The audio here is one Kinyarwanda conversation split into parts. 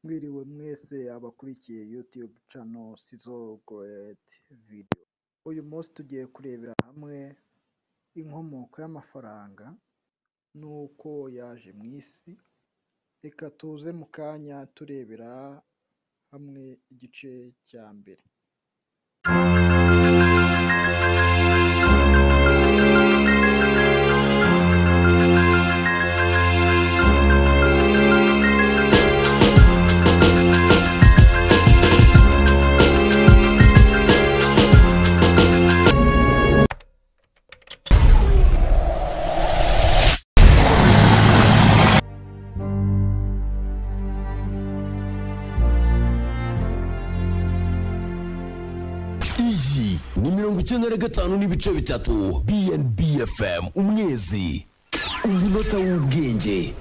Mwiriwe mwese abakurikiye YouTube channel Sizo Great Video. Uyu munsi tugiye kurebera hamwe inkomoko y'amafaranga nuko yaje mu isi. Reka tuze mu kanya turebera hamwe igice cya mbere. Iyi ni 95 n'ibice bitatu BNB FM Umwezi. Umunota w'ubwenge.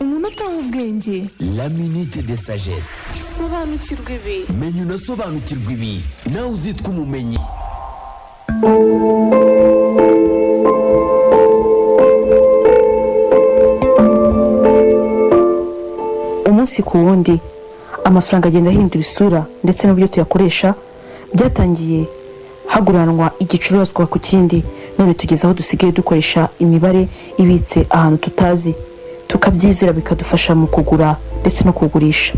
La minute de sagesse. Sobanukirwa ibi. Menya unasobanukirwa ibi. Nawe uzitwa umumenyi. Umunsi ku wundi amafaranga agenda ahindura isura ndetse n'uburyo tuyakoresha byatangiye haguranwa igicuruzwa ku kindi, none tugeze aho dusigaye dukoresha imibare ibitse ahantu tutazi tukabyizera bikadufasha mu kugura ndetse no kugurisha.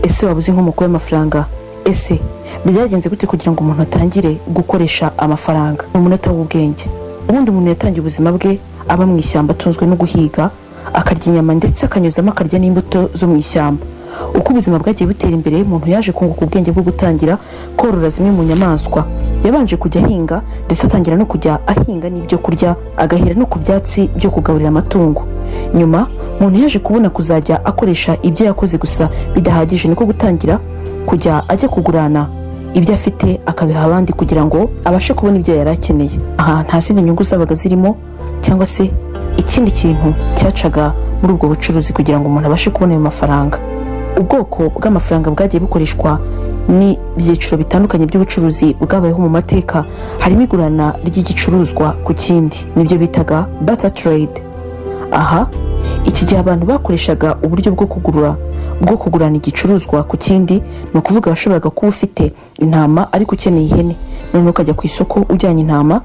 Ese wabuze inkomoko y'amafaranga? Ese byagenze gute kugira ngo umuntu atangire gukoresha amafaranga? Umunota w'ubwenge. Ubundi umuntu yatangiye ubuzima bwe aba mu ishyamba atunzwe no guhiga, akarya inyama ndetse akanyuzamo akarya n'imbuto zo mu ishyamba. Uko ubuzima bwagiye butera imbere, umuntu yaje kunguka ubwenge bwo gutangira korora zimwe mu nyamaswa. Yabanje kujya ahinga ndetse atangira no kujya ahinga n'ibyo kurya, agahera no ku byatsi byo kugaburira amatungo. Nyuma umuntu yaje kubona kuzajya akoresha ibyo yakoze gusa bidahagije, niko gutangira kujya ajya kugurana ibyo afite akabiha abandi kugira ngo abashe kubona ibyo yari akeneye. Aha nta zindi nyungu zabaga zirimo cyangwa se ikindi kintu cyacaga muri ubwo bucuruzi kugira ngo umuntu abashe kubona ayo mafaranga. Ubwoko bw'amafaranga bwagiye bukoreshwa ni byiciro bitandukanye by'ubucuruzi bwabayeho mu mateka. Harimo igurana ry'igicuruzwa ku kindi, nibyo bitaga barter trade. Aha iki gihe abantu bakoreshaga uburyo bwo kugurana igicuruzwa ku kindi, ni ukuvuga washoboraga kuba ufite intama ariko ukeneye ihene, none ukajya ku isoko ujyanye intama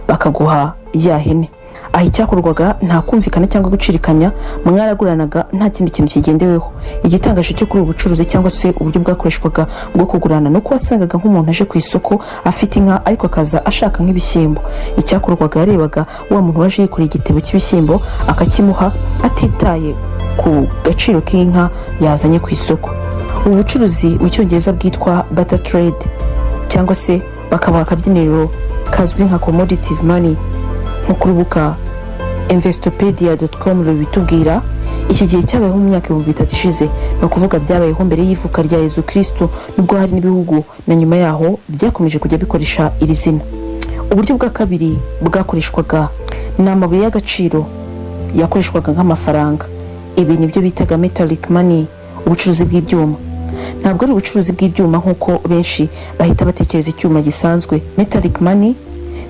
bakaguha ya hene. Aha icyakorwaga nta kumvikana cyangwa gucirikanya, mwaraguranaga nta kindi kintu kigendeweho. Igitangaje cyo kuri ubu bucuruzi cyangwa se uburyo bwakoreshwaga bwo kugurana nuko wasangaga nk'umuntu aje ku isoko afite inka ariko akaza ashaka nk'ibishyimbo. Icyakorwaga yarebaga wa muntu waje yikoreye igitebo cy'ibishyimbo akakimuha atitaye ku gaciro k'inka yazanye ku isoko. Ubu bucuruzi mu cyongereza bwitwa barter trade cyangwa se bakabaha akabyiniriro kazwi nka commodities money. Nko rubuka investopedia.com rubitubwira, iki gihe cyabayeho mu myaka 3 ishize, no kuvuga byabayeho mbere y'ivuka rya Yesu Kristo, nubwo hari n'ibihugu na nyuma yaho byakomeje kujya bikoresha iri zina. Uburyo bwa kabiri bwakoreshwaga n'amabuye y'agaciro yakoreshwaga nk'amafaranga. Ibi nibyo bitaga metallic money, ubucuruzi bw'ibyuma. Ntabwo ari ubucuruzi bw'ibyuma nk'uko benshi bahita batekereza icyuma gisanzwe. Metallic money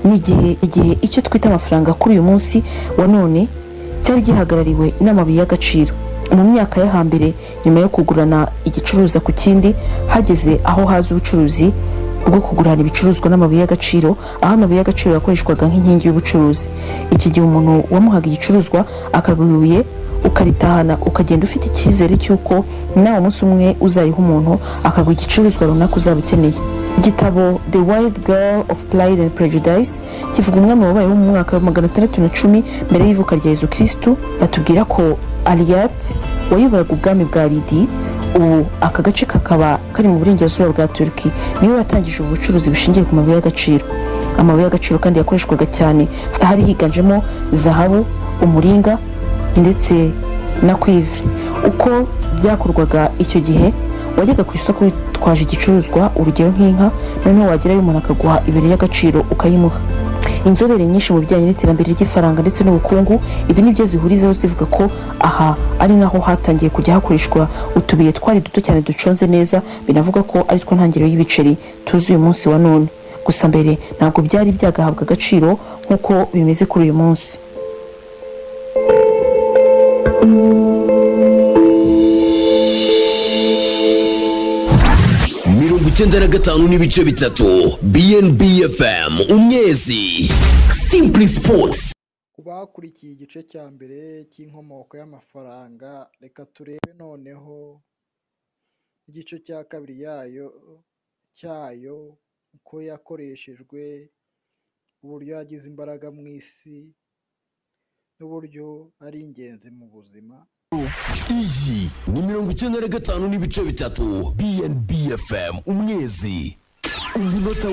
ni igihe icyo twita amafaranga kuri uyu munsi wa none cyari gihagarariwe n'amabuye y'agaciro. Mu myaka yo hambere, nyuma yo kugurana igicuruza ku kindi, hageze aho haza ubucuruzi bwo kugurana ibicuruzwa n'amabuye y'agaciro, aho amabuye y'agaciro yakoreshwaga nk'inkingi y'ubucuruzi. Iki gihe umuntu wamuhaga igicuruzwa akaguhuye ukaritahana, ukagenda ufite icyizere cy'uko nawe umunsi umwe uzariho umuntu akaguha igicuruzwa runaka uzaba ukeneye. Igitabo The Wild Girl of Pride and Prejudice kivuga umwami wabayeho mu mwaka wa 610 mbere y'ivuka rya Yesu Kristo. Batubwira ko Aliyat wayoboraga ubwami bwa Lidi, ubu aka gace kakaba kari mu burengerazuba bwa Turki, niwe watangije ubucuruzi bushingiye ku mabuye y'agaciro. Amabuye y'agaciro kandi yakoreshwaga cyane, hari higanjemo zahabu, umuringa ndetse na cuivre. Uko byakorwaga icyo gihe, wajyaga ku isoko witwaje igicuruzwa, urugero nk'inka, noneho wagerayo umuntu akaguha ibere y'agaciro ukayimuha. Inzobere nyinshi mu bijyanye n'iterambere ry'ifaranga ndetse n'ubukungu, ibi nibyo zihurizaho zivuga ko aha ari naho hatangiye kujya hakoreshwa utubiye twari duto cyane duconze neza, binavuga ko ari two ntangiriro y'ibiceri tuzi uyu munsi wa none. Gusa mbere ntabwo byari byagahabwa agaciro nk'uko bimeze kuri uyu munsi. 95 n'ibice bitatu. BNB FM Umwezi. Simply Sports. Ku bakurikiye igice cya mbere cy'inkomoko y'amafaranga, reka turebe noneho igice cya kabiri cyayo uko yakoreshejwe, uburyo yagize imbaraga mu isi n'uburyo ari ingenzi mu buzima. Iyi ni 95 n'ibice bitatu. BNB FM Umwezi. Umunota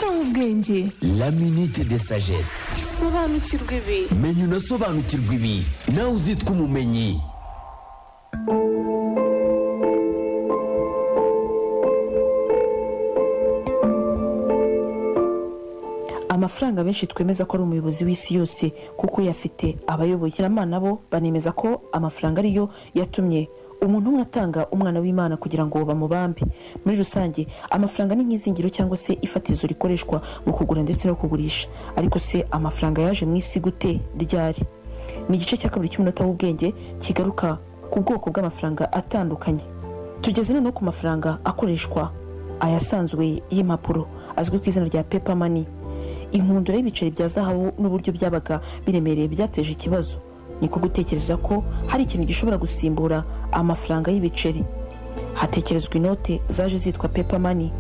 w'ubwenge. La minute de sagesse. sobanukirwa ibi. Menya unasobanukirwa ibi, nawe uzitwa umumenyi. amafaranga benshi twemeza ko ari umuyobozi w'isi yose kuko yafite abayoboye n'abana bo banemeza ko amafaranga ariyo yatumye umuntu umwe atanga umwana w'Imana kugira ngo bamubambe. Muri rusange amafaranga ni nk'izingiro cyangwa se ifatizo rikoreshwa mu kugura ndetse no kugurisha. Ariko se amafaranga yaje mu isi gute, ryari? Ni igice cya kabiri cy'umunota w'ubwenge kigaruka ku bwoko bw'amafaranga atandukanye. Tugeze noneho ku mafaranga akoreshwa ayasanzwe y'impapuro azwi ku izina rya paper money. Inkundura y'ibiceri bya zahabu n'uburyo byabaga biremereye byateje ikibazo. Niko gutekereza ko hari ikintu gishobora gusimbura amafaranga y'ibiceri. Hatekerezwa inote zaje zitwa paper money.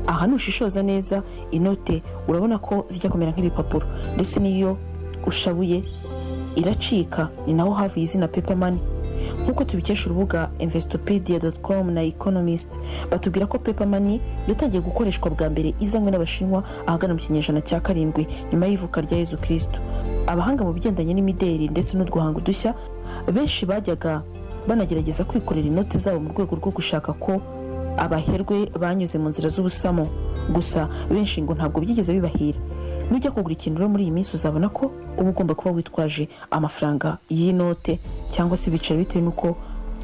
Aha nushishoza neza inote urabona ko zijya kumera nk'ibipapuro, ndetse niyo ushabuye iracika. Ni naho havuye izina paper money. Nkuko tubikesha urubuga investopedia.com na Economist, batubwira ko paper money yatangiye gukoreshwa bwa mbere izanywe n'Abashinwa ahagana mu kinyejana cya 7 nyuma y'ivuka rya Yezu Kristo. Abahanga mu bigendanye n'imideli ndetse no guhanga udushya benshi bajyaga banagerageza kwikorera inoti zabo mu rwego rwo gushaka ko abaherwe banyuze mu nzira z'ubusamo. Gusa benshi ngo ntabwo byigeze bibahira. Nujya kugura ikintu rero muri iyi minsi uzabona ko uba ugomba kuba witwaje amafaranga y'inote cyangwa se ibiceri bitewe n'uko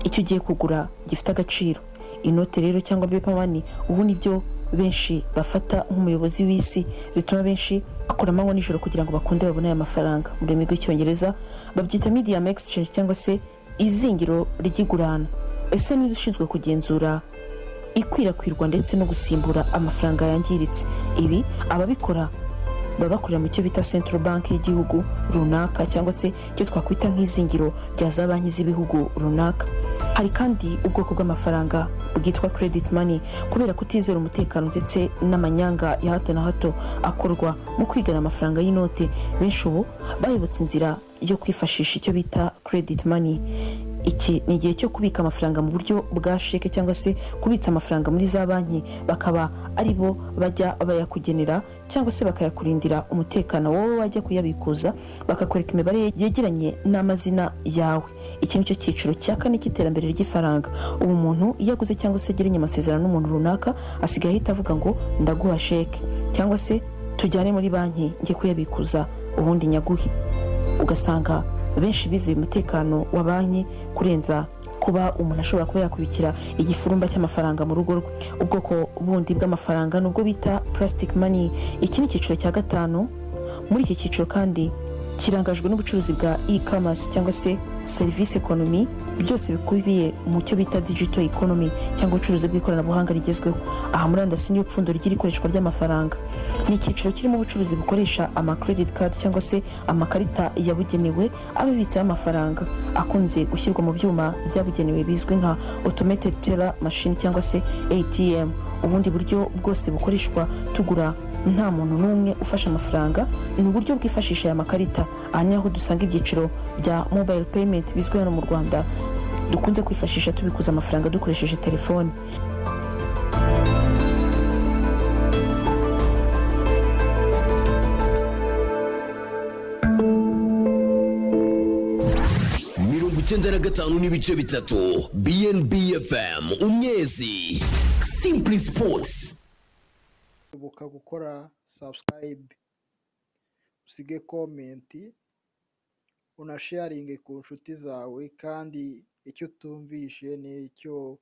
icyo ugiye kugura gifite agaciro. Inote rero cyangwa paper money ubu nibyo benshi bafata nk'umuyobozi w'isi, zituma benshi bakora amanywa n'ijoro kugira ngo bakunde babone aya mafaranga. Mu rurimi rw'icyongereza babyita medium exchange cyangwa se izingiro ry'igurana. Ese ni ushinzwe kugenzura ikwirakwirwa ndetse no gusimbura amafaranga yangiritse. Ibi ababikora baba bakorera mu cyo bita Central Bank y'igihugu runaka cyangwa se icyo twakwita nk'izingiro rya za banki z'ibihugu runaka. Hari kandi ubwoko bw'amafaranga bwitwa credit money kubera kutizera umutekano ndetse n'amanyanga ya hato na hato akorwa mu kwigana amafaranga y'inote. Benshi ubu bayobotse inzira yo kwifashisha icyo bita credit money. Iki ni igihe cyo kubika amafaranga mu buryo bwa sheke cyangwa se kubitsa amafaranga muri za banki, bakaba ari bo bajya bayakugenera cyangwa se bakayakurindira umutekano. Wowe wajya kuyabikuza bakakwereka imibare yegeranye n'amazina yawe. Iki nicyo cyiciro cya 4 cy'iterambere ry'ifaranga. Ubu umuntu iyo aguze cyangwa se agiranye amasezerano n'umuntu runaka asigaye ahita avuga ngo ndaguha sheke cyangwa se tujyane muri banki njye kuyabikuza ubundi nyaguhe. Ugasanga benshi bizeye umutekano wa banki kurenza kuba umuntu ashobora kuba yakubikira igifurumba cy'amafaranga mu rugo rwe. Ubwoko bundi bw'amafaranga nubwo bita plastic money. Iki ni icyiciro cya 5. Muri iki cyiciro kandi kirangajwe n'ubucuruzi bwa e-commerce cyangwa se service economy, byose bikubiye mu cyo bita digital economy cyangwa ubucuruzi bw'ikoranabuhanga rigezweho. Aha murandasi niyo pfundo ry'ikoreshwa ry'amafaranga. Ni icyiciro kirimo ubucuruzi bukoresha ama credit card cyangwa se amakarita yabugenewe abibitsa amafaranga akunze gushyirwa mu byuma byabugenewe bizwi nka automated teller machine cyangwa se ATM. Ubundi buryo bwose bukoreshwa tugura nta muntu n'umwe ufasha amafaranga ni uburyo bwifashisha aya makarita. Aha ni aho dusanga ibyiciro bya mobile payment bizwi hano mu Rwanda dukunze kwifashisha tubikuza amafaranga dukoresheje telefone. Icyenda na gatanu n'ibice bitatu. BNB FM Umwezi. Simply Sports. Ibuka gukora subscribe, usige comment, unasharinge ku nshuti zawe, kandi icyo utumvishe n'icyo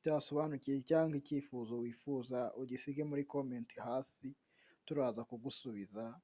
byasobanukiye cyangwa icyifuzo wifuza ugisige muri comment hasi, turaza kugusubiza